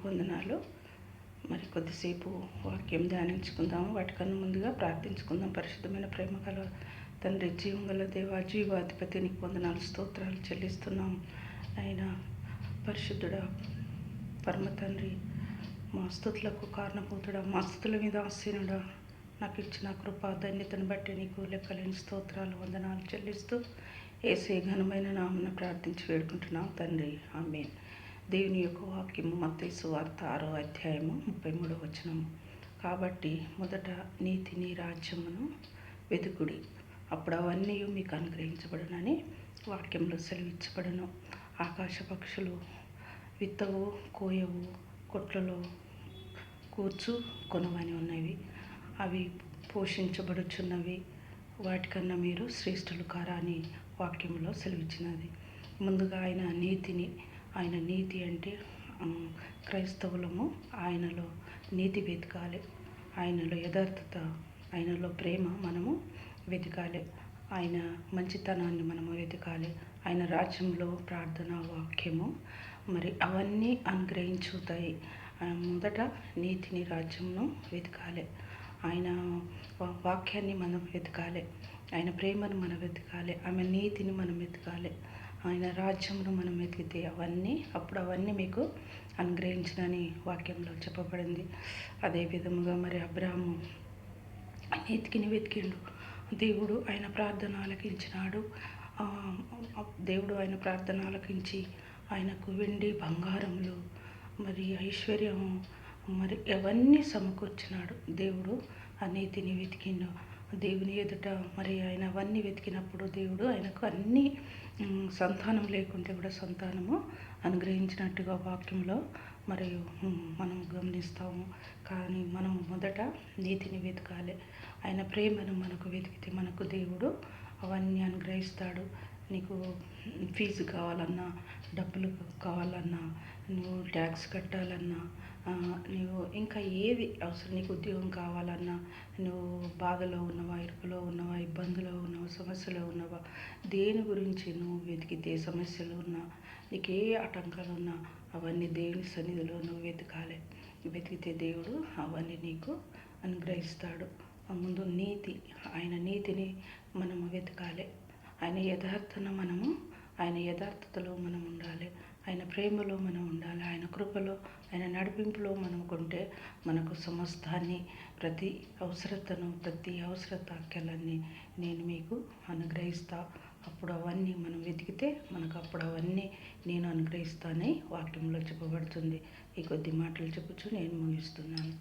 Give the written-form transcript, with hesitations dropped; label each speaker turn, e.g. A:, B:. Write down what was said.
A: వందనాలు. మరి కొద్దిసేపు వాక్యం ధ్యానించుకుందాము. వాటికన్నా ముందుగా ప్రార్థించుకుందాం. పరిశుద్ధమైన ప్రేమ గల తండ్రి, జీవం గల దేవ, జీవాధిపతి, నీకు వందనాలు, స్తోత్రాలు చెల్లిస్తున్నాం. అయినా పరిశుద్ధుడా, పరమ తండ్రి, మా స్తుతులకు కారణభూతుడా, మా స్తుతుల మీద ఆసీనుడా, నాకు ఇచ్చిన కృపా ధన్యతను బట్టి నీకు లెక్కలేని స్తోత్రాలు, వందనాలు చెల్లిస్తూ యేసే ఘనమైన నామమున ప్రార్థించి వేడుకుంటున్నాం తండ్రి. ఆమేన్. దేవుని యొక్క వాక్యము మత్తయి సువార్త 6వ అధ్యాయము 33వ వచనము. కాబట్టి మొదట నీతిని, రాజ్యమును వెతుకుడి, అప్పుడు అవన్నీ మీకు అనుగ్రహించబడునని వాక్యంలో సెలవిచ్చబడును. ఆకాశ పక్షులు విత్తవు, కోయవు, కొట్లలో కూర్చు కొనవని ఉన్నవి, అవి పోషించబడుచున్నవి, వాటికన్నా మీరు శ్రేష్ఠులు కారా అని వాక్యంలో సెలవిచ్చినది. ముందుగా ఆయన నీతి అంటే క్రైస్తవులము ఆయనలో నీతి వెతకాలి, ఆయనలో యథార్థత, ఆయనలో ప్రేమ మనము వెతకాలి, ఆయన మంచితనాన్ని మనము వెతకాలి, ఆయన రాజ్యంలో ప్రార్థన, వాక్యము, మరి అవన్నీ అనుగ్రహించుతాయి. మొదట నీతిని, రాజ్యమును వెతకాలి, ఆయన వాక్యాన్ని మనం వెతకాలి, ఆయన ప్రేమను మనం వెతకాలి, ఆమె నీతిని మనం వెతకాలి, ఆయన రాజ్యమును మనం వెతికితే అప్పుడు అవన్నీ మీకు అనుగ్రహించినని వాక్యంలో చెప్పబడింది. అదే విధముగా మరి అబ్రాహాము నీతిని వెతికిండు. దేవుడు ఆయన ప్రార్థన ఆలకించినాడు. దేవుడు ఆయన ప్రార్థన ఆలకించి ఆయనకు వెండి, బంగారములు, మరి ఐశ్వర్యము, మరి అవన్నీ సమకూర్చినాడు. దేవుడు ఆ నీతిని వెతికిండు. దేవుని ఎదుట మరి ఆయన అవన్నీ వెతికినప్పుడు దేవుడు ఆయనకు అన్ని సంతానం లేకుంటే కూడా సంతానము అనుగ్రహించినట్టుగా వాక్యంలో మరి మనం గమనిస్తాము. కానీ మనం మొదట నీతిని వెతకాలి, ఆయన ప్రేమను మనకు వెతికితే మనకు దేవుడు అవన్నీ అనుగ్రహిస్తాడు. నీకు ఫీజు కావాలన్నా, డబ్బులు కావాలన్నా, నువ్వు ట్యాక్స్ కట్టాలన్నా, నువ్వు ఇంకా ఏది అవసరం, నీకు ఉద్యోగం కావాలన్నా, నువ్వు బాధలో ఉన్నవా, ఇరుకులో ఉన్నవా, ఇబ్బందులో ఉన్నవా, సమస్యలో ఉన్నవా, దేని గురించి నువ్వు వెతికితే, సమస్యలు ఉన్నా, నీకు ఏ ఆటంకాలు ఉన్నా అవన్నీ దేవుని సన్నిధిలో నువ్వు వెతకాలి. వెతికితే దేవుడు అవన్నీ నీకు అనుగ్రహిస్తాడు. ముందు ఆయన నీతిని మనము వెతకాలి, ఆయన యథార్థతలో మనం ఉండాలి, ఆయన ప్రేమలో మనం ఉండాలి, ఆయన కృపలో, ఆయన నడిపింపులో మనం కొంటే మనకు సమస్తాన్ని, ప్రతి అవసరతాక్యాలన్నీ నేను మీకు అనుగ్రహిస్తా. అప్పుడు అవన్నీ మనం వెతికితే అప్పుడు అవన్నీ నేను అనుగ్రహిస్తానని వాక్యంలో చెప్పబడుతుంది. ఈ కొద్ది మాటలు చెప్పుచు నేను ముగిస్తున్నాను.